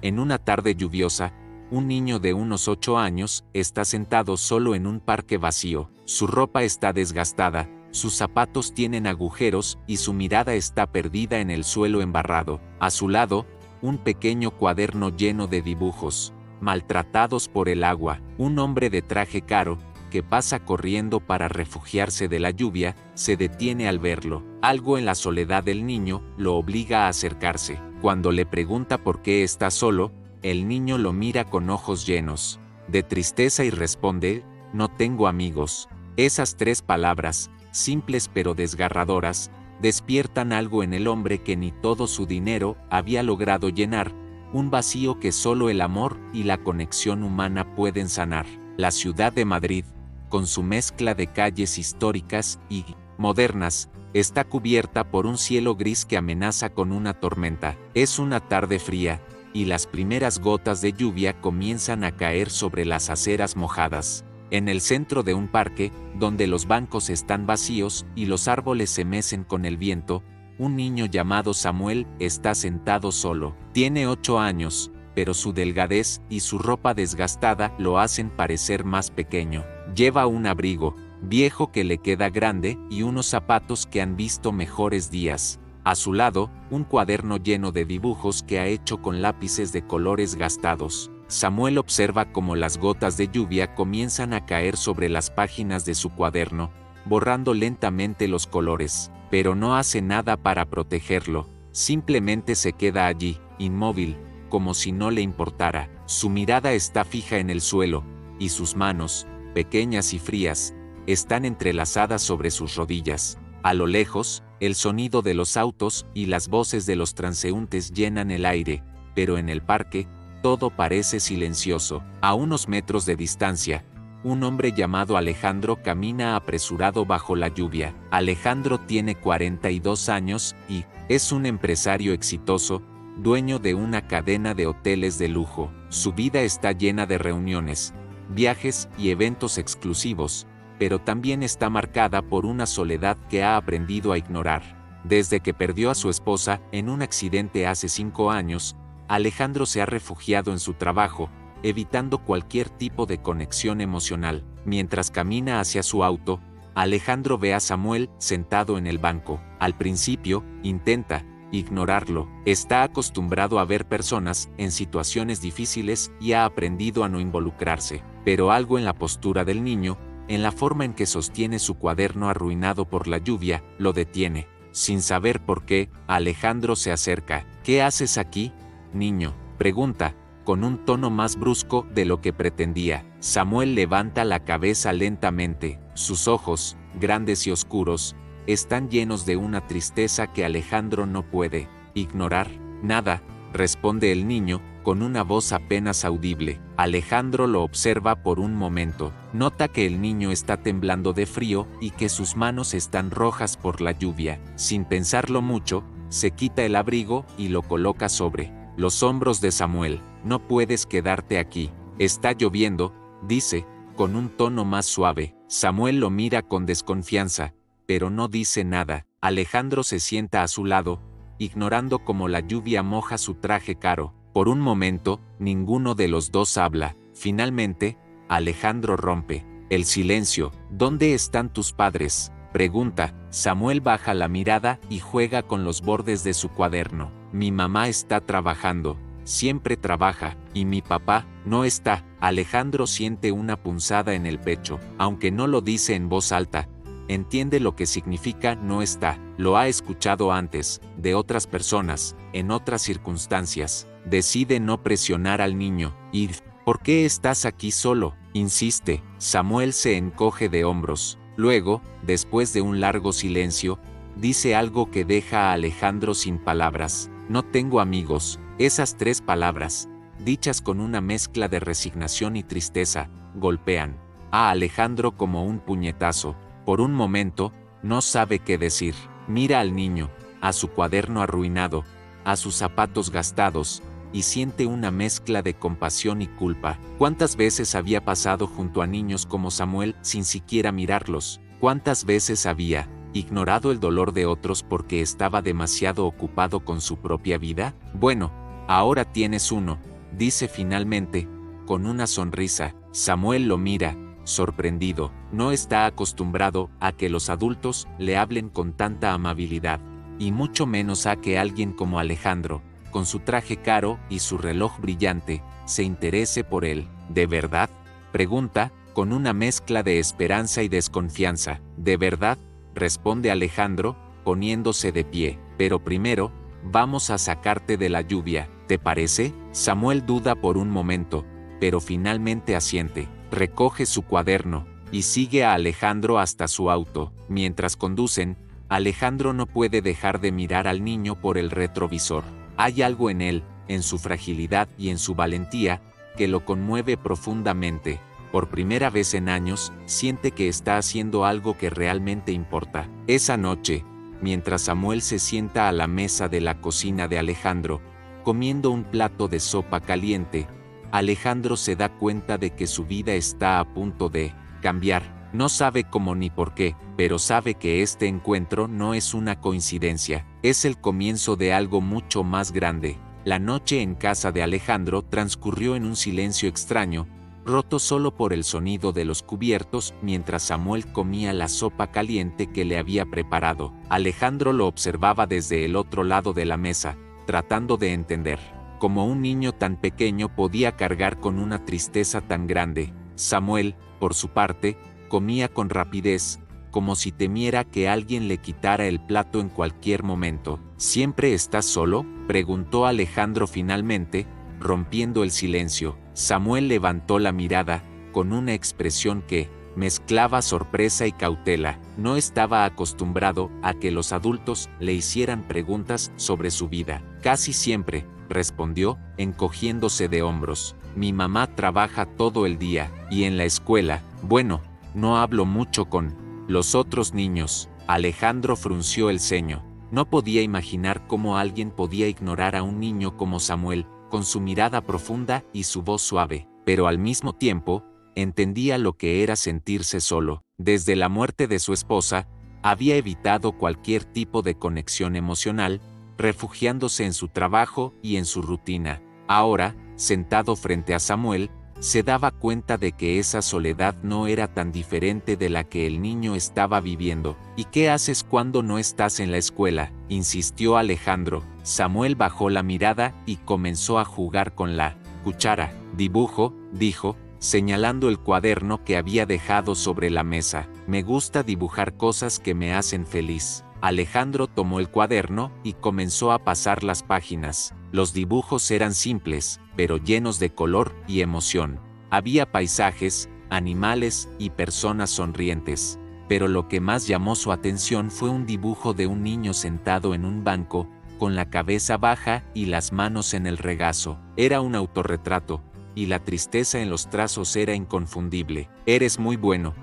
En una tarde lluviosa, un niño de unos 8 años está sentado solo en un parque vacío. Su ropa está desgastada, sus zapatos tienen agujeros y su mirada está perdida en el suelo embarrado. A su lado, un pequeño cuaderno lleno de dibujos, maltratados por el agua. Un hombre de traje caro, que pasa corriendo para refugiarse de la lluvia, se detiene al verlo. Algo en la soledad del niño lo obliga a acercarse. Cuando le pregunta por qué está solo, el niño lo mira con ojos llenos de tristeza y responde: no tengo amigos. Esas 3 palabras, simples pero desgarradoras, despiertan algo en el hombre que ni todo su dinero había logrado llenar, un vacío que solo el amor y la conexión humana pueden sanar. La ciudad de Madrid, con su mezcla de calles históricas y modernas, está cubierta por un cielo gris que amenaza con una tormenta. Es una tarde fría, y las primeras gotas de lluvia comienzan a caer sobre las aceras mojadas. En el centro de un parque, donde los bancos están vacíos y los árboles se mecen con el viento, un niño llamado Samuel está sentado solo. Tiene 8 años, pero su delgadez y su ropa desgastada lo hacen parecer más pequeño. Lleva un abrigo viejo que le queda grande y unos zapatos que han visto mejores días. A su lado, un cuaderno lleno de dibujos que ha hecho con lápices de colores gastados. Samuel observa cómo las gotas de lluvia comienzan a caer sobre las páginas de su cuaderno, borrando lentamente los colores, pero no hace nada para protegerlo. Simplemente se queda allí, inmóvil, como si no le importara. Su mirada está fija en el suelo, y sus manos, pequeñas y frías, están entrelazadas sobre sus rodillas. A lo lejos, el sonido de los autos y las voces de los transeúntes llenan el aire, pero en el parque, todo parece silencioso. A unos metros de distancia, un hombre llamado Alejandro camina apresurado bajo la lluvia. Alejandro tiene 42 años y es un empresario exitoso, dueño de una cadena de hoteles de lujo. Su vida está llena de reuniones, viajes y eventos exclusivos, pero también está marcada por una soledad que ha aprendido a ignorar. Desde que perdió a su esposa en un accidente hace 5 años, Alejandro se ha refugiado en su trabajo, evitando cualquier tipo de conexión emocional. Mientras camina hacia su auto, Alejandro ve a Samuel sentado en el banco. Al principio, intenta ignorarlo. Está acostumbrado a ver personas en situaciones difíciles y ha aprendido a no involucrarse. Pero algo en la postura del niño, en la forma en que sostiene su cuaderno arruinado por la lluvia, lo detiene. Sin saber por qué, Alejandro se acerca. ¿Qué haces aquí, niño?, pregunta, con un tono más brusco de lo que pretendía. Samuel levanta la cabeza lentamente. Sus ojos, grandes y oscuros, están llenos de una tristeza que Alejandro no puede ignorar. Nada, responde el niño, con una voz apenas audible. Alejandro lo observa por un momento. Nota que el niño está temblando de frío y que sus manos están rojas por la lluvia. Sin pensarlo mucho, se quita el abrigo y lo coloca sobre los hombros de Samuel. No puedes quedarte aquí. Está lloviendo, dice, con un tono más suave. Samuel lo mira con desconfianza, pero no dice nada. Alejandro se sienta a su lado, ignorando cómo la lluvia moja su traje caro. Por un momento, ninguno de los dos habla. Finalmente, Alejandro rompe el silencio. ¿Dónde están tus padres?, pregunta. Samuel baja la mirada y juega con los bordes de su cuaderno. Mi mamá está trabajando, siempre trabaja, y mi papá no está. Alejandro siente una punzada en el pecho, aunque no lo dice en voz alta. Entiende lo que significa no está. Lo ha escuchado antes, de otras personas, en otras circunstancias. Decide no presionar al niño. ¿Y por qué estás aquí solo?, insiste. Samuel se encoge de hombros. Luego, después de un largo silencio, dice algo que deja a Alejandro sin palabras. No tengo amigos. Esas 3 palabras, dichas con una mezcla de resignación y tristeza, golpean a Alejandro como un puñetazo. Por un momento, no sabe qué decir. Mira al niño, a su cuaderno arruinado, a sus zapatos gastados, y siente una mezcla de compasión y culpa. ¿Cuántas veces había pasado junto a niños como Samuel sin siquiera mirarlos? ¿Cuántas veces había ignorado el dolor de otros porque estaba demasiado ocupado con su propia vida? Bueno, Ahora tienes uno, dice finalmente, con una sonrisa. Samuel lo mira, sorprendido. No está acostumbrado a que los adultos le hablen con tanta amabilidad, y mucho menos a que alguien como Alejandro, con su traje caro y su reloj brillante, se interese por él. ¿De verdad?, pregunta, con una mezcla de esperanza y desconfianza. ¿De verdad?, responde Alejandro, poniéndose de pie. Pero primero, vamos a sacarte de la lluvia, ¿te parece? Samuel duda por un momento, pero finalmente asiente. Recoge su cuaderno y sigue a Alejandro hasta su auto. Mientras conducen, Alejandro no puede dejar de mirar al niño por el retrovisor. Hay algo en él, en su fragilidad y en su valentía, que lo conmueve profundamente. Por primera vez en años, siente que está haciendo algo que realmente importa. Esa noche, mientras Samuel se sienta a la mesa de la cocina de Alejandro, comiendo un plato de sopa caliente, Alejandro se da cuenta de que su vida está a punto de cambiar. No sabe cómo ni por qué, pero sabe que este encuentro no es una coincidencia, es el comienzo de algo mucho más grande. La noche en casa de Alejandro transcurrió en un silencio extraño, roto solo por el sonido de los cubiertos mientras Samuel comía la sopa caliente que le había preparado. Alejandro lo observaba desde el otro lado de la mesa, tratando de entender cómo un niño tan pequeño podía cargar con una tristeza tan grande. Samuel, por su parte, comía con rapidez, como si temiera que alguien le quitara el plato en cualquier momento. ¿Siempre estás solo?, preguntó Alejandro finalmente, rompiendo el silencio. Samuel levantó la mirada, con una expresión que mezclaba sorpresa y cautela. No estaba acostumbrado a que los adultos le hicieran preguntas sobre su vida. Casi siempre, respondió, encogiéndose de hombros. Mi mamá trabaja todo el día, y en la escuela, bueno, no hablo mucho con los otros niños. Alejandro frunció el ceño. No podía imaginar cómo alguien podía ignorar a un niño como Samuel, con su mirada profunda y su voz suave, pero al mismo tiempo, entendía lo que era sentirse solo. Desde la muerte de su esposa, había evitado cualquier tipo de conexión emocional, refugiándose en su trabajo y en su rutina. Ahora, sentado frente a Samuel, se daba cuenta de que esa soledad no era tan diferente de la que el niño estaba viviendo. ¿Y qué haces cuando no estás en la escuela?, insistió Alejandro. Samuel bajó la mirada y comenzó a jugar con la cuchara. Dibujo, dijo, señalando el cuaderno que había dejado sobre la mesa. Me gusta dibujar cosas que me hacen feliz. Alejandro tomó el cuaderno y comenzó a pasar las páginas. Los dibujos eran simples, pero llenos de color y emoción. Había paisajes, animales y personas sonrientes. Pero lo que más llamó su atención fue un dibujo de un niño sentado en un banco, con la cabeza baja y las manos en el regazo. Era un autorretrato, y la tristeza en los trazos era inconfundible. Eres muy bueno,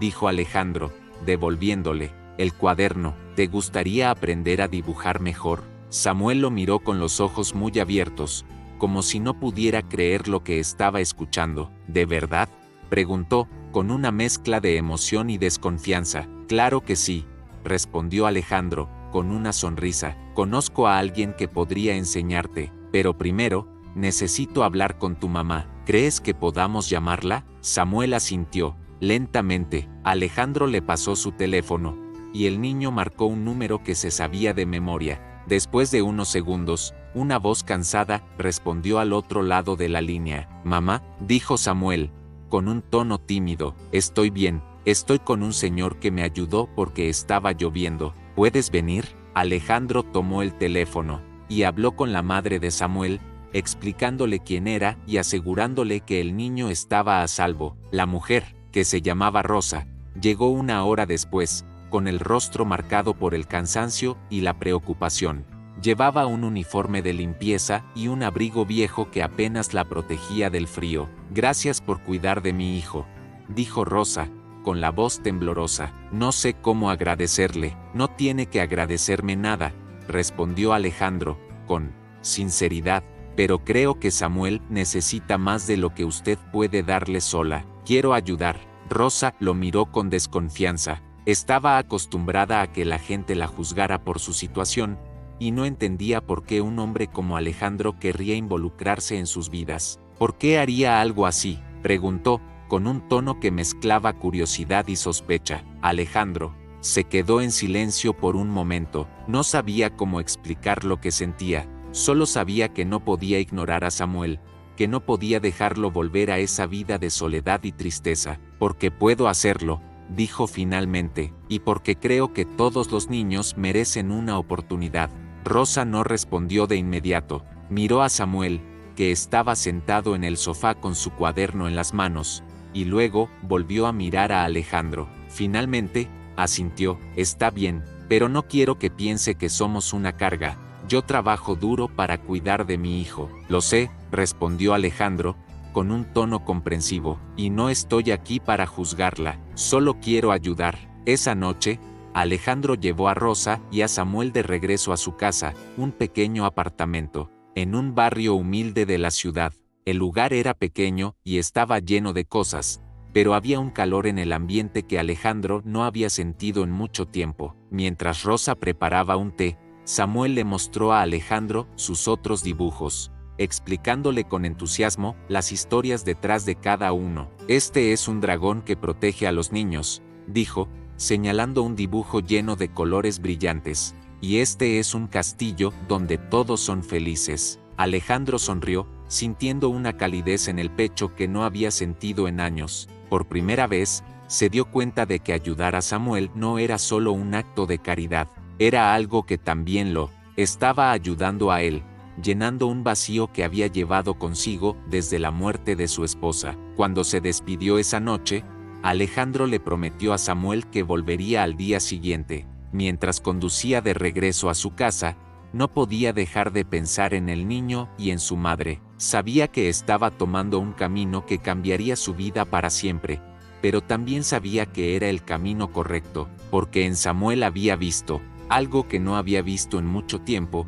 dijo Alejandro, devolviéndole el cuaderno. ¿Te gustaría aprender a dibujar mejor? Samuel lo miró con los ojos muy abiertos, como si no pudiera creer lo que estaba escuchando. ¿De verdad?, preguntó, con una mezcla de emoción y desconfianza. Claro que sí, respondió Alejandro, con una sonrisa. Conozco a alguien que podría enseñarte, pero primero, necesito hablar con tu mamá. ¿Crees que podamos llamarla? Samuel asintió. Lentamente, Alejandro le pasó su teléfono, y el niño marcó un número que se sabía de memoria. Después de unos segundos, una voz cansada respondió al otro lado de la línea. Mamá, dijo Samuel, con un tono tímido. Estoy bien, estoy con un señor que me ayudó porque estaba lloviendo. ¿Puedes venir? Alejandro tomó el teléfono y habló con la madre de Samuel, explicándole quién era y asegurándole que el niño estaba a salvo. La mujer, que se llamaba Rosa, llegó una hora después, con el rostro marcado por el cansancio y la preocupación. Llevaba un uniforme de limpieza y un abrigo viejo que apenas la protegía del frío. Gracias por cuidar de mi hijo, dijo Rosa, con la voz temblorosa. No sé cómo agradecerle. No tiene que agradecerme nada, respondió Alejandro, con sinceridad. Pero creo que Samuel necesita más de lo que usted puede darle sola. Quiero ayudar. Rosa lo miró con desconfianza. Estaba acostumbrada a que la gente la juzgara por su situación, y no entendía por qué un hombre como Alejandro querría involucrarse en sus vidas. ¿Por qué haría algo así?, preguntó, con un tono que mezclaba curiosidad y sospecha. Alejandro se quedó en silencio por un momento. No sabía cómo explicar lo que sentía, solo sabía que no podía ignorar a Samuel, que no podía dejarlo volver a esa vida de soledad y tristeza. Porque puedo hacerlo, dijo finalmente, y porque creo que todos los niños merecen una oportunidad. Rosa no respondió de inmediato. Miró a Samuel, que estaba sentado en el sofá con su cuaderno en las manos, y luego volvió a mirar a Alejandro. Finalmente, asintió. Está bien, pero no quiero que piense que somos una carga. Yo trabajo duro para cuidar de mi hijo. Lo sé, respondió Alejandro, con un tono comprensivo, y no estoy aquí para juzgarla, solo quiero ayudar. Esa noche, Alejandro llevó a Rosa y a Samuel de regreso a su casa, un pequeño apartamento, en un barrio humilde de la ciudad. El lugar era pequeño y estaba lleno de cosas, pero había un calor en el ambiente que Alejandro no había sentido en mucho tiempo. Mientras Rosa preparaba un té, Samuel le mostró a Alejandro sus otros dibujos, explicándole con entusiasmo las historias detrás de cada uno. Este es un dragón que protege a los niños, dijo, señalando un dibujo lleno de colores brillantes, y este es un castillo donde todos son felices. Alejandro sonrió, sintiendo una calidez en el pecho que no había sentido en años. Por primera vez, se dio cuenta de que ayudar a Samuel no era solo un acto de caridad, era algo que también lo estaba ayudando a él, llenando un vacío que había llevado consigo desde la muerte de su esposa. Cuando se despidió esa noche, Alejandro le prometió a Samuel que volvería al día siguiente. Mientras conducía de regreso a su casa, no podía dejar de pensar en el niño y en su madre. Sabía que estaba tomando un camino que cambiaría su vida para siempre, pero también sabía que era el camino correcto, porque en Samuel había visto algo que no había visto en mucho tiempo,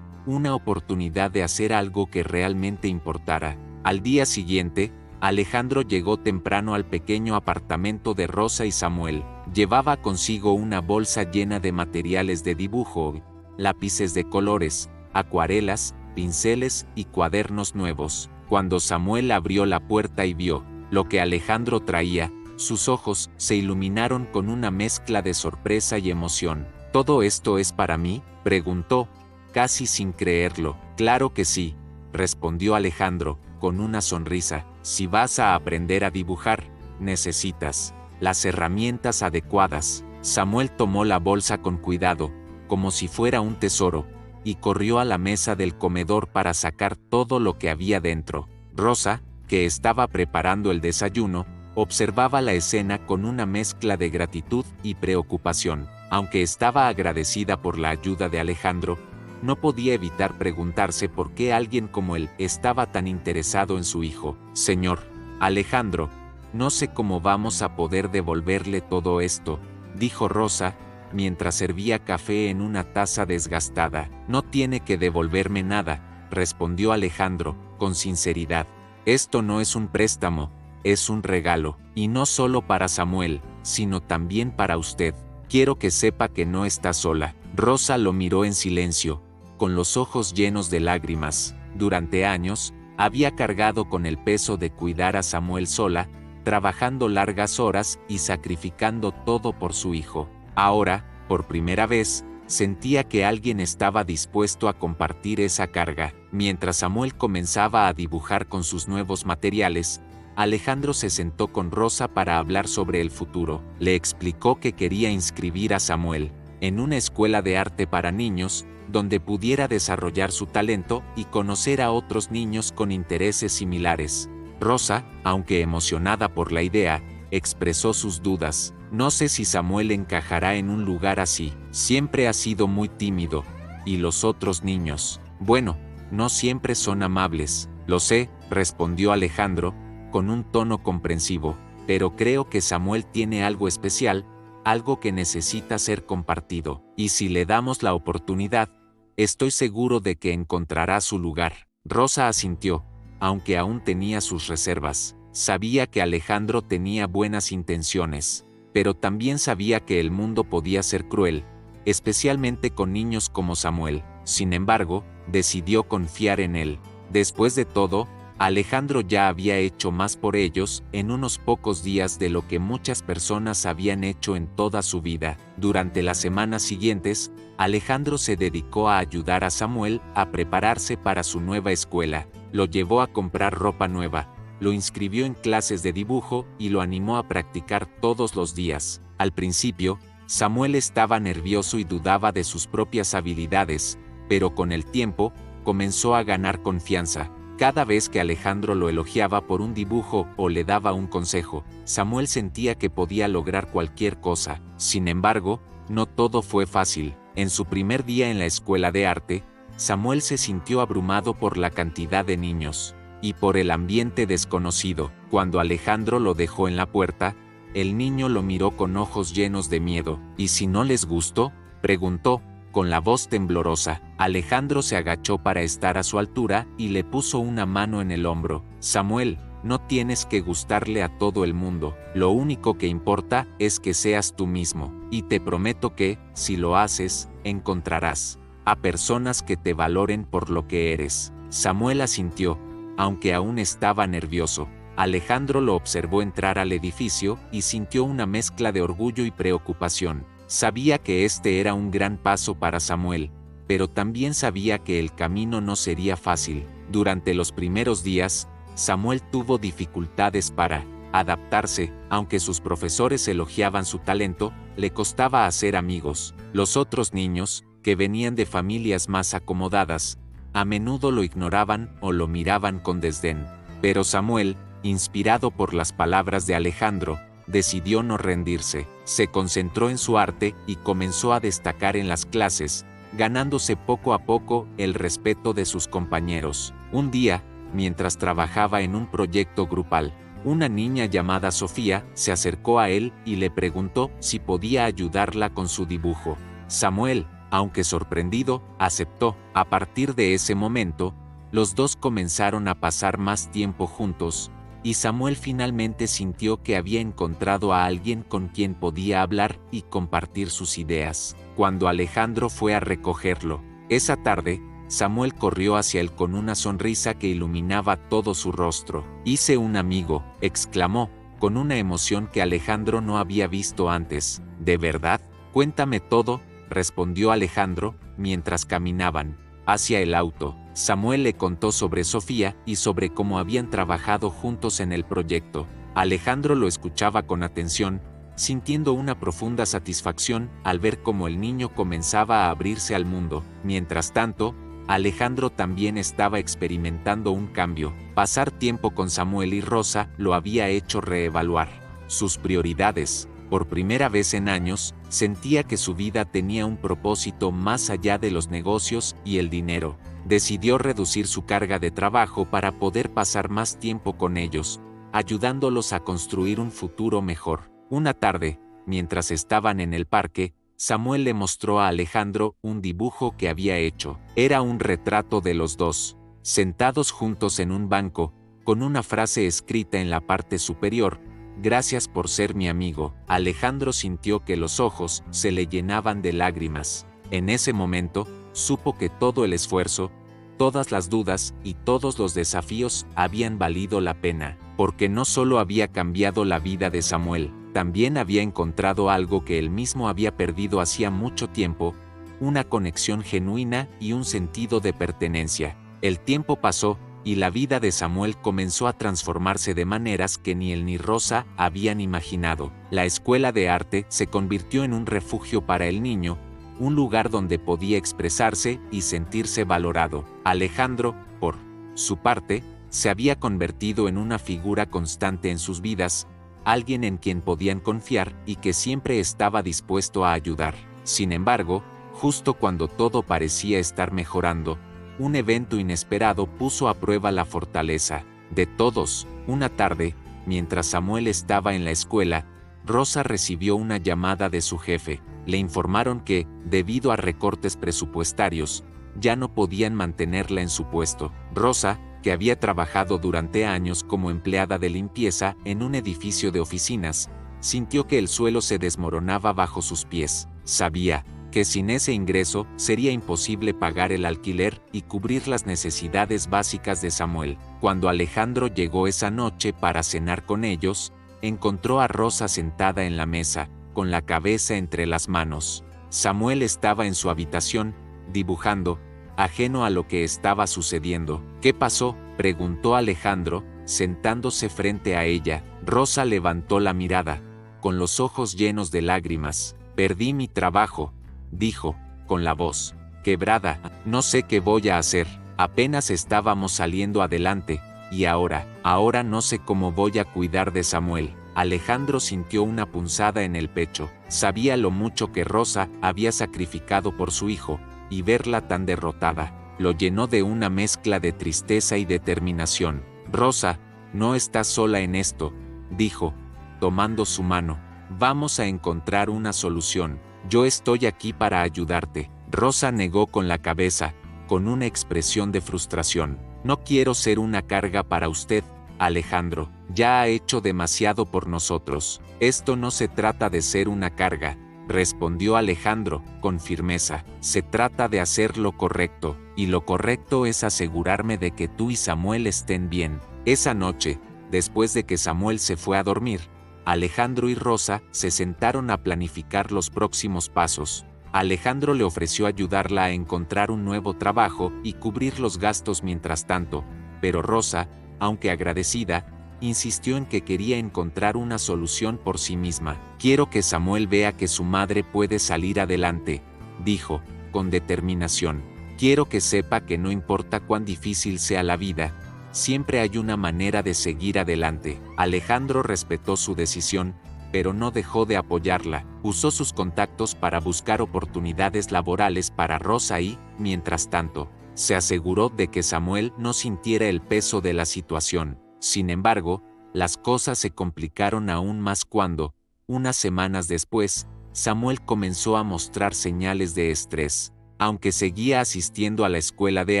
una oportunidad de hacer algo que realmente importara. Al día siguiente, Alejandro llegó temprano al pequeño apartamento de Rosa y Samuel. Llevaba consigo una bolsa llena de materiales de dibujo, lápices de colores, acuarelas, pinceles y cuadernos nuevos. Cuando Samuel abrió la puerta y vio lo que Alejandro traía, sus ojos se iluminaron con una mezcla de sorpresa y emoción. ¿Todo esto es para mí?, preguntó, casi sin creerlo. Claro que sí, respondió Alejandro, con una sonrisa. Si vas a aprender a dibujar, necesitas las herramientas adecuadas. Samuel tomó la bolsa con cuidado, como si fuera un tesoro, y corrió a la mesa del comedor para sacar todo lo que había dentro. Rosa, que estaba preparando el desayuno, observaba la escena con una mezcla de gratitud y preocupación. Aunque estaba agradecida por la ayuda de Alejandro, no podía evitar preguntarse por qué alguien como él estaba tan interesado en su hijo. Señor Alejandro, no sé cómo vamos a poder devolverle todo esto, dijo Rosa, mientras servía café en una taza desgastada. No tiene que devolverme nada, respondió Alejandro, con sinceridad. Esto no es un préstamo, es un regalo, y no solo para Samuel, sino también para usted. Quiero que sepa que no está sola. Rosa lo miró en silencio, con los ojos llenos de lágrimas. Durante años, había cargado con el peso de cuidar a Samuel sola, trabajando largas horas y sacrificando todo por su hijo. Ahora, por primera vez, sentía que alguien estaba dispuesto a compartir esa carga. Mientras Samuel comenzaba a dibujar con sus nuevos materiales, Alejandro se sentó con Rosa para hablar sobre el futuro. Le explicó que quería inscribir a Samuel en una escuela de arte para niños, donde pudiera desarrollar su talento y conocer a otros niños con intereses similares. Rosa, aunque emocionada por la idea, expresó sus dudas. No sé si Samuel encajará en un lugar así. Siempre ha sido muy tímido. ¿Y los otros niños? Bueno, no siempre son amables. Lo sé, respondió Alejandro, con un tono comprensivo, pero creo que Samuel tiene algo especial, algo que necesita ser compartido, y si le damos la oportunidad, estoy seguro de que encontrará su lugar. Rosa asintió, aunque aún tenía sus reservas. Sabía que Alejandro tenía buenas intenciones, pero también sabía que el mundo podía ser cruel, especialmente con niños como Samuel. Sin embargo, decidió confiar en él. Después de todo, Alejandro ya había hecho más por ellos en unos pocos días de lo que muchas personas habían hecho en toda su vida. Durante las semanas siguientes, Alejandro se dedicó a ayudar a Samuel a prepararse para su nueva escuela. Lo llevó a comprar ropa nueva, lo inscribió en clases de dibujo y lo animó a practicar todos los días. Al principio, Samuel estaba nervioso y dudaba de sus propias habilidades, pero con el tiempo, comenzó a ganar confianza. Cada vez que Alejandro lo elogiaba por un dibujo o le daba un consejo, Samuel sentía que podía lograr cualquier cosa. Sin embargo, no todo fue fácil. En su primer día en la escuela de arte, Samuel se sintió abrumado por la cantidad de niños y por el ambiente desconocido. Cuando Alejandro lo dejó en la puerta, el niño lo miró con ojos llenos de miedo. ¿Y si no les gustó?, preguntó, con la voz temblorosa. Alejandro se agachó para estar a su altura y le puso una mano en el hombro. Samuel, no tienes que gustarle a todo el mundo. Lo único que importa es que seas tú mismo. Y te prometo que, si lo haces, encontrarás a personas que te valoren por lo que eres. Samuel asintió, aunque aún estaba nervioso. Alejandro lo observó entrar al edificio y sintió una mezcla de orgullo y preocupación. Sabía que este era un gran paso para Samuel, pero también sabía que el camino no sería fácil. Durante los primeros días, Samuel tuvo dificultades para adaptarse. Aunque sus profesores elogiaban su talento, le costaba hacer amigos. Los otros niños, que venían de familias más acomodadas, a menudo lo ignoraban o lo miraban con desdén. Pero Samuel, inspirado por las palabras de Alejandro, decidió no rendirse. Se concentró en su arte y comenzó a destacar en las clases, ganándose poco a poco el respeto de sus compañeros. Un día, mientras trabajaba en un proyecto grupal, una niña llamada Sofía se acercó a él y le preguntó si podía ayudarla con su dibujo. Samuel, aunque sorprendido, aceptó. A partir de ese momento, los dos comenzaron a pasar más tiempo juntos, y Samuel finalmente sintió que había encontrado a alguien con quien podía hablar y compartir sus ideas. Cuando Alejandro fue a recogerlo, esa tarde, Samuel corrió hacia él con una sonrisa que iluminaba todo su rostro. «Hice un amigo», exclamó, con una emoción que Alejandro no había visto antes. «¿De verdad? Cuéntame todo», respondió Alejandro, mientras caminaban hacia el auto. Samuel le contó sobre Sofía y sobre cómo habían trabajado juntos en el proyecto. Alejandro lo escuchaba con atención, sintiendo una profunda satisfacción al ver cómo el niño comenzaba a abrirse al mundo. Mientras tanto, Alejandro también estaba experimentando un cambio. Pasar tiempo con Samuel y Rosa lo había hecho reevaluar sus prioridades. Por primera vez en años, sentía que su vida tenía un propósito más allá de los negocios y el dinero. Decidió reducir su carga de trabajo para poder pasar más tiempo con ellos, ayudándolos a construir un futuro mejor. Una tarde, mientras estaban en el parque, Samuel le mostró a Alejandro un dibujo que había hecho. Era un retrato de los dos, sentados juntos en un banco, con una frase escrita en la parte superior: «Gracias por ser mi amigo». Alejandro sintió que los ojos se le llenaban de lágrimas. En ese momento, supo que todo el esfuerzo, todas las dudas y todos los desafíos habían valido la pena, porque no solo había cambiado la vida de Samuel, también había encontrado algo que él mismo había perdido hacía mucho tiempo: una conexión genuina y un sentido de pertenencia. El tiempo pasó, y la vida de Samuel comenzó a transformarse de maneras que ni él ni Rosa habían imaginado. La escuela de arte se convirtió en un refugio para el niño, un lugar donde podía expresarse y sentirse valorado. Alejandro, por su parte, se había convertido en una figura constante en sus vidas, alguien en quien podían confiar y que siempre estaba dispuesto a ayudar. Sin embargo, justo cuando todo parecía estar mejorando, un evento inesperado puso a prueba la fortaleza de todos. Una tarde, mientras Samuel estaba en la escuela, Rosa recibió una llamada de su jefe. Le informaron que, debido a recortes presupuestarios, ya no podían mantenerla en su puesto. Rosa, que había trabajado durante años como empleada de limpieza en un edificio de oficinas, sintió que el suelo se desmoronaba bajo sus pies. Sabía que sin ese ingreso sería imposible pagar el alquiler y cubrir las necesidades básicas de Samuel. Cuando Alejandro llegó esa noche para cenar con ellos, encontró a Rosa sentada en la mesa, con la cabeza entre las manos. Samuel estaba en su habitación, dibujando, ajeno a lo que estaba sucediendo. ¿Qué pasó?, preguntó Alejandro, sentándose frente a ella. Rosa levantó la mirada, con los ojos llenos de lágrimas. «Perdí mi trabajo», dijo, con la voz quebrada. «No sé qué voy a hacer. Apenas estábamos saliendo adelante, y ahora no sé cómo voy a cuidar de Samuel». Alejandro sintió una punzada en el pecho. Sabía lo mucho que Rosa había sacrificado por su hijo, y verla tan derrotada lo llenó de una mezcla de tristeza y determinación. «Rosa, no estás sola en esto», dijo, tomando su mano. «Vamos a encontrar una solución. Yo estoy aquí para ayudarte». Rosa negó con la cabeza, con una expresión de frustración. «No quiero ser una carga para usted, Alejandro. Ya ha hecho demasiado por nosotros». «Esto no se trata de ser una carga», respondió Alejandro, con firmeza. «Se trata de hacer lo correcto, y lo correcto es asegurarme de que tú y Samuel estén bien». Esa noche, después de que Samuel se fue a dormir, Alejandro y Rosa se sentaron a planificar los próximos pasos. Alejandro le ofreció ayudarla a encontrar un nuevo trabajo y cubrir los gastos mientras tanto, pero Rosa, aunque agradecida, insistió en que quería encontrar una solución por sí misma. «Quiero que Samuel vea que su madre puede salir adelante», dijo, con determinación. «Quiero que sepa que no importa cuán difícil sea la vida, siempre hay una manera de seguir adelante». Alejandro respetó su decisión, pero no dejó de apoyarla. Usó sus contactos para buscar oportunidades laborales para Rosa y, mientras tanto, se aseguró de que Samuel no sintiera el peso de la situación. Sin embargo, las cosas se complicaron aún más cuando, unas semanas después, Samuel comenzó a mostrar señales de estrés. Aunque seguía asistiendo a la escuela de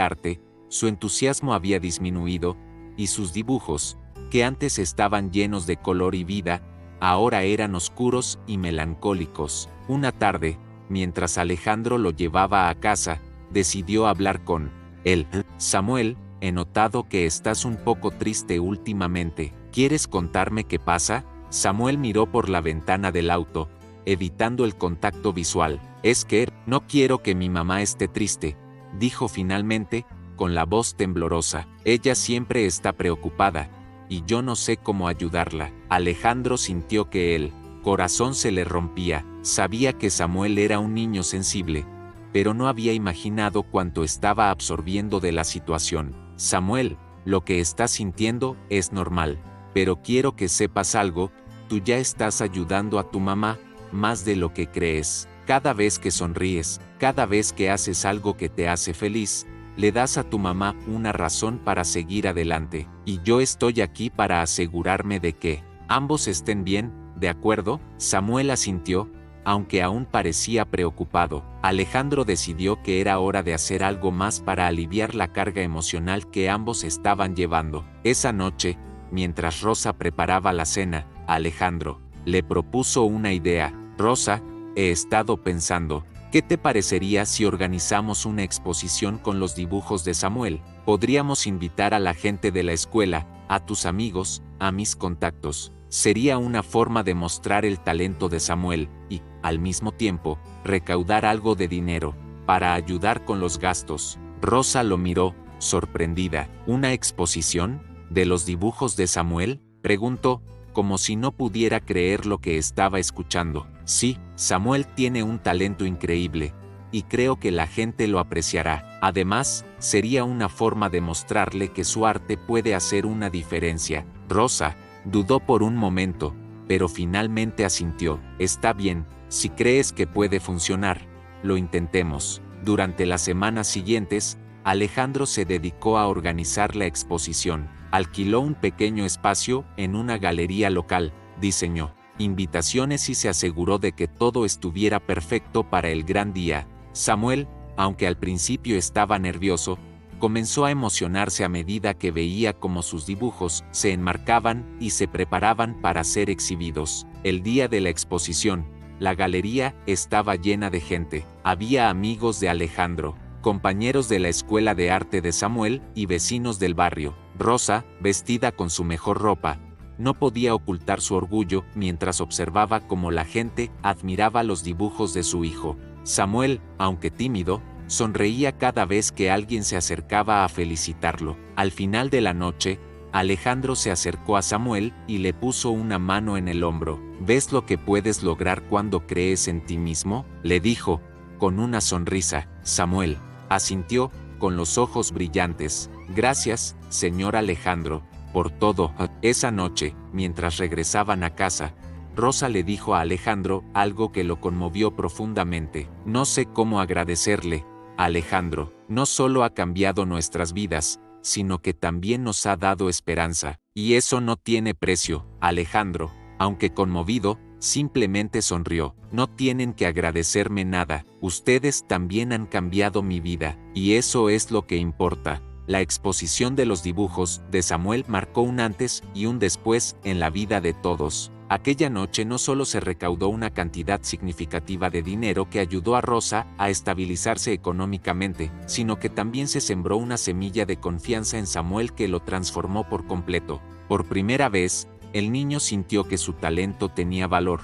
arte, su entusiasmo había disminuido, y sus dibujos, que antes estaban llenos de color y vida, ahora eran oscuros y melancólicos. Una tarde, mientras Alejandro lo llevaba a casa, decidió hablar con él. «Samuel, he notado que estás un poco triste últimamente. ¿Quieres contarme qué pasa?». Samuel miró por la ventana del auto, evitando el contacto visual. «Es que no quiero que mi mamá esté triste», dijo finalmente, con la voz temblorosa. «Ella siempre está preocupada, y yo no sé cómo ayudarla». Alejandro sintió que el corazón se le rompía. Sabía que Samuel era un niño sensible, pero no había imaginado cuánto estaba absorbiendo de la situación. «Samuel, lo que estás sintiendo es normal, pero quiero que sepas algo, tú ya estás ayudando a tu mamá, más de lo que crees. Cada vez que sonríes, cada vez que haces algo que te hace feliz, le das a tu mamá una razón para seguir adelante, y yo estoy aquí para asegurarme de que ambos estén bien, ¿de acuerdo?». Samuel asintió, aunque aún parecía preocupado. Alejandro decidió que era hora de hacer algo más para aliviar la carga emocional que ambos estaban llevando. Esa noche, mientras Rosa preparaba la cena, Alejandro le propuso una idea. «Rosa, he estado pensando, ¿qué te parecería si organizamos una exposición con los dibujos de Samuel? Podríamos invitar a la gente de la escuela, a tus amigos, a mis contactos. Sería una forma de mostrar el talento de Samuel y, al mismo tiempo, recaudar algo de dinero para ayudar con los gastos». Rosa lo miró, sorprendida. «¿Una exposición? ¿De los dibujos de Samuel?», preguntó, como si no pudiera creer lo que estaba escuchando. «Sí, Samuel tiene un talento increíble, y creo que la gente lo apreciará. Además, sería una forma de mostrarle que su arte puede hacer una diferencia». Rosa dudó por un momento, pero finalmente asintió. «Está bien, si crees que puede funcionar, lo intentemos». Durante las semanas siguientes, Alejandro se dedicó a organizar la exposición. Alquiló un pequeño espacio en una galería local, diseñó invitaciones y se aseguró de que todo estuviera perfecto para el gran día. Samuel, aunque al principio estaba nervioso, comenzó a emocionarse a medida que veía cómo sus dibujos se enmarcaban y se preparaban para ser exhibidos. El día de la exposición, La galería estaba llena de gente. Había amigos de Alejandro, compañeros de la escuela de arte de Samuel y vecinos del barrio. Rosa, vestida con su mejor ropa, no podía ocultar su orgullo mientras observaba cómo la gente admiraba los dibujos de su hijo. Samuel, aunque tímido, sonreía cada vez que alguien se acercaba a felicitarlo. Al final de la noche, Alejandro se acercó a Samuel y le puso una mano en el hombro. ¿Ves lo que puedes lograr cuando crees en ti mismo?, le dijo, con una sonrisa. Samuel asintió, con los ojos brillantes. Gracias, señor Alejandro, por todo. Esa noche, mientras regresaban a casa, Rosa le dijo a Alejandro algo que lo conmovió profundamente. No sé cómo agradecerle, Alejandro. No solo ha cambiado nuestras vidas, sino que también nos ha dado esperanza. Y eso no tiene precio. Alejandro, aunque conmovido, simplemente sonrió. No tienen que agradecerme nada. Ustedes también han cambiado mi vida, y eso es lo que importa. La exposición de los dibujos de Samuel marcó un antes y un después en la vida de todos. Aquella noche no solo se recaudó una cantidad significativa de dinero que ayudó a Rosa a estabilizarse económicamente, sino que también se sembró una semilla de confianza en Samuel que lo transformó por completo. Por primera vez, el niño sintió que su talento tenía valor,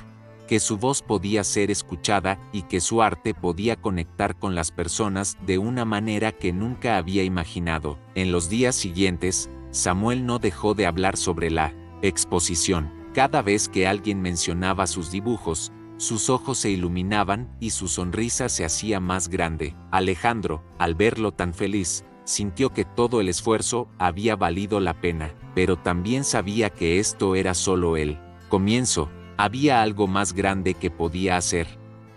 que su voz podía ser escuchada y que su arte podía conectar con las personas de una manera que nunca había imaginado. En los días siguientes, Samuel no dejó de hablar sobre la exposición. Cada vez que alguien mencionaba sus dibujos, sus ojos se iluminaban y su sonrisa se hacía más grande. Alejandro, al verlo tan feliz, sintió que todo el esfuerzo había valido la pena, pero también sabía que esto era solo el comienzo. Había algo más grande que podía hacer,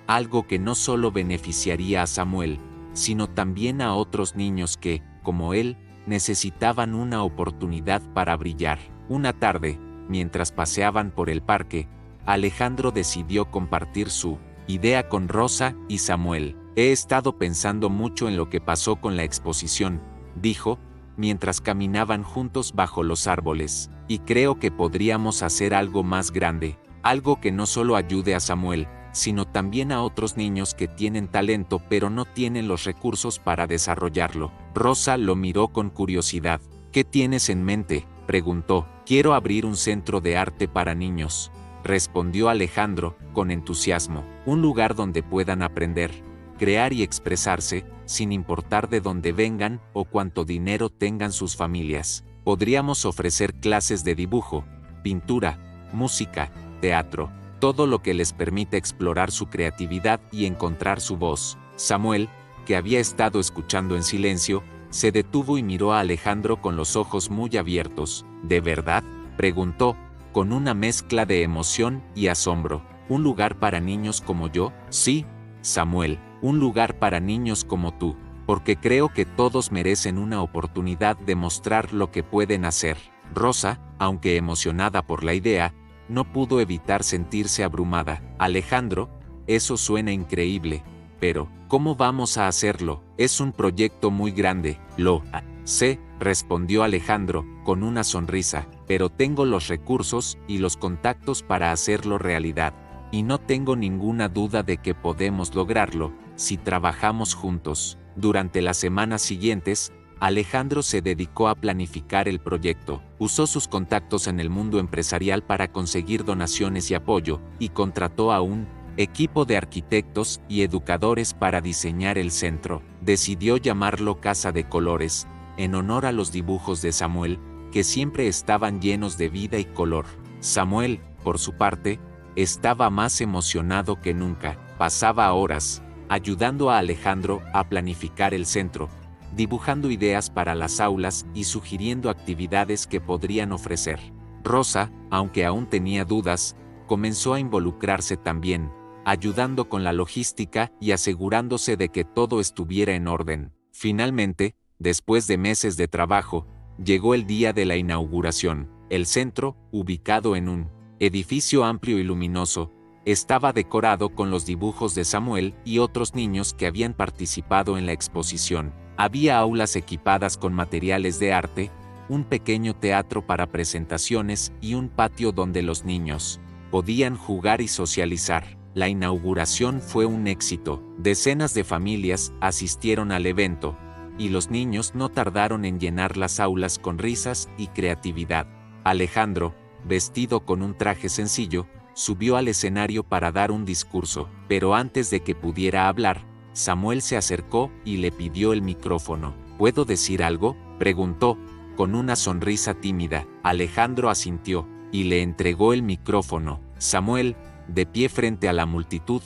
algo que no solo beneficiaría a Samuel, sino también a otros niños que, como él, necesitaban una oportunidad para brillar. Una tarde, mientras paseaban por el parque, Alejandro decidió compartir su idea con Rosa y Samuel. He estado pensando mucho en lo que pasó con la exposición, dijo, mientras caminaban juntos bajo los árboles, y creo que podríamos hacer algo más grande, algo que no solo ayude a Samuel, sino también a otros niños que tienen talento pero no tienen los recursos para desarrollarlo. Rosa lo miró con curiosidad. ¿Qué tienes en mente?, preguntó. Quiero abrir un centro de arte para niños, respondió Alejandro, con entusiasmo. Un lugar donde puedan aprender, crear y expresarse, sin importar de dónde vengan o cuánto dinero tengan sus familias. Podríamos ofrecer clases de dibujo, pintura, música, teatro, todo lo que les permita explorar su creatividad y encontrar su voz. Samuel, que había estado escuchando en silencio, se detuvo y miró a Alejandro con los ojos muy abiertos. ¿De verdad?, preguntó, con una mezcla de emoción y asombro. ¿Un lugar para niños como yo? Sí, Samuel, un lugar para niños como tú, porque creo que todos merecen una oportunidad de mostrar lo que pueden hacer. Rosa, aunque emocionada por la idea, no pudo evitar sentirse abrumada. Alejandro, eso suena increíble, pero ¿cómo vamos a hacerlo? Es un proyecto muy grande. Lo sé, respondió Alejandro, con una sonrisa, pero tengo los recursos y los contactos para hacerlo realidad. Y no tengo ninguna duda de que podemos lograrlo, si trabajamos juntos. Durante las semanas siguientes, Alejandro se dedicó a planificar el proyecto. Usó sus contactos en el mundo empresarial para conseguir donaciones y apoyo, y contrató a un equipo de arquitectos y educadores para diseñar el centro. Decidió llamarlo Casa de Colores, en honor a los dibujos de Samuel, que siempre estaban llenos de vida y color. Samuel, por su parte, estaba más emocionado que nunca. Pasaba horas ayudando a Alejandro a planificar el centro, dibujando ideas para las aulas y sugiriendo actividades que podrían ofrecer. Rosa, aunque aún tenía dudas, comenzó a involucrarse también, ayudando con la logística y asegurándose de que todo estuviera en orden. Finalmente, después de meses de trabajo, llegó el día de la inauguración. El centro, ubicado en un edificio amplio y luminoso, estaba decorado con los dibujos de Samuel y otros niños que habían participado en la exposición. Había aulas equipadas con materiales de arte, un pequeño teatro para presentaciones y un patio donde los niños podían jugar y socializar. La inauguración fue un éxito. Decenas de familias asistieron al evento, y los niños no tardaron en llenar las aulas con risas y creatividad. Alejandro, vestido con un traje sencillo, subió al escenario para dar un discurso, pero antes de que pudiera hablar, Samuel se acercó y le pidió el micrófono. ¿Puedo decir algo?, preguntó, con una sonrisa tímida. Alejandro asintió, y le entregó el micrófono. Samuel, de pie frente a la multitud,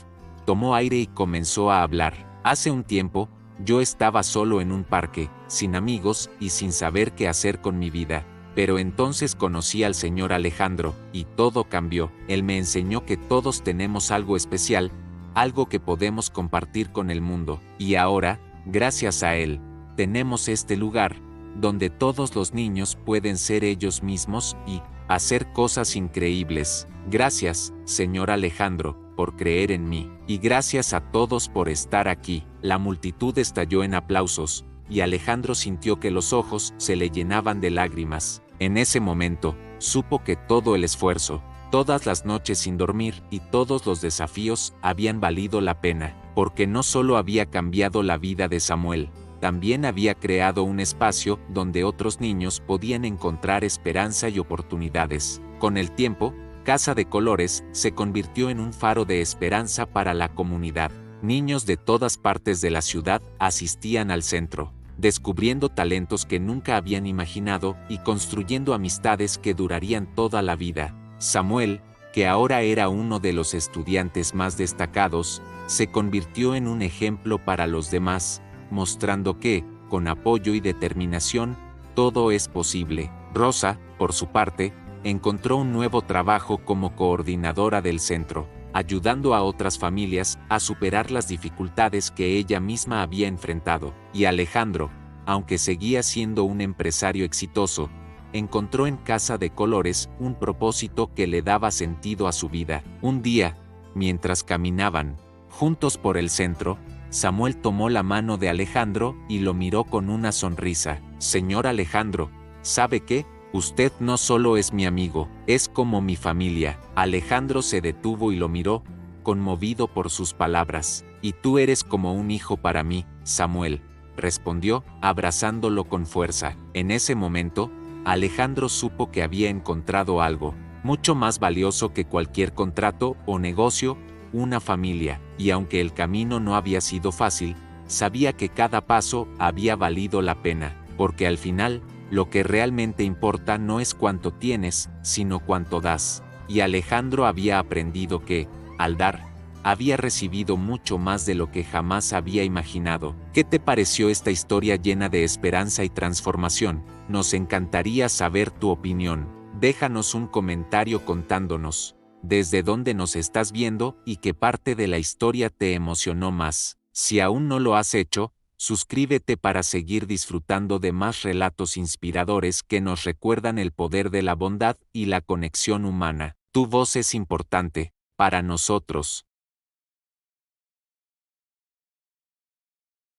tomó aire y comenzó a hablar. Hace un tiempo, yo estaba solo en un parque, sin amigos y sin saber qué hacer con mi vida. Pero entonces conocí al señor Alejandro, y todo cambió. Él me enseñó que todos tenemos algo especial, algo que podemos compartir con el mundo. Y ahora, gracias a él, tenemos este lugar, donde todos los niños pueden ser ellos mismos y hacer cosas increíbles. Gracias, señor Alejandro, por creer en mí. Y gracias a todos por estar aquí. La multitud estalló en aplausos, y Alejandro sintió que los ojos se le llenaban de lágrimas. En ese momento, supo que todo el esfuerzo, todas las noches sin dormir y todos los desafíos habían valido la pena, porque no solo había cambiado la vida de Samuel, también había creado un espacio donde otros niños podían encontrar esperanza y oportunidades. Con el tiempo, Casa de Colores se convirtió en un faro de esperanza para la comunidad. Niños de todas partes de la ciudad asistían al centro, descubriendo talentos que nunca habían imaginado y construyendo amistades que durarían toda la vida. Samuel, que ahora era uno de los estudiantes más destacados, se convirtió en un ejemplo para los demás, mostrando que, con apoyo y determinación, todo es posible. Rosa, por su parte, encontró un nuevo trabajo como coordinadora del centro, ayudando a otras familias a superar las dificultades que ella misma había enfrentado. Y Alejandro, aunque seguía siendo un empresario exitoso, encontró en Casa de Colores un propósito que le daba sentido a su vida. Un día, mientras caminaban juntos por el centro, Samuel tomó la mano de Alejandro y lo miró con una sonrisa. Señor Alejandro, ¿sabe qué? Usted no solo es mi amigo, es como mi familia. Alejandro se detuvo y lo miró, conmovido por sus palabras. Y tú eres como un hijo para mí, Samuel, respondió, abrazándolo con fuerza. En ese momento, Alejandro supo que había encontrado algo mucho más valioso que cualquier contrato o negocio, una familia. Y aunque el camino no había sido fácil, sabía que cada paso había valido la pena, porque al final, lo que realmente importa no es cuánto tienes, sino cuánto das. Y Alejandro había aprendido que, al dar, había recibido mucho más de lo que jamás había imaginado. ¿Qué te pareció esta historia llena de esperanza y transformación? Nos encantaría saber tu opinión. Déjanos un comentario contándonos desde dónde nos estás viendo y qué parte de la historia te emocionó más. Si aún no lo has hecho, suscríbete para seguir disfrutando de más relatos inspiradores que nos recuerdan el poder de la bondad y la conexión humana. Tu voz es importante para nosotros.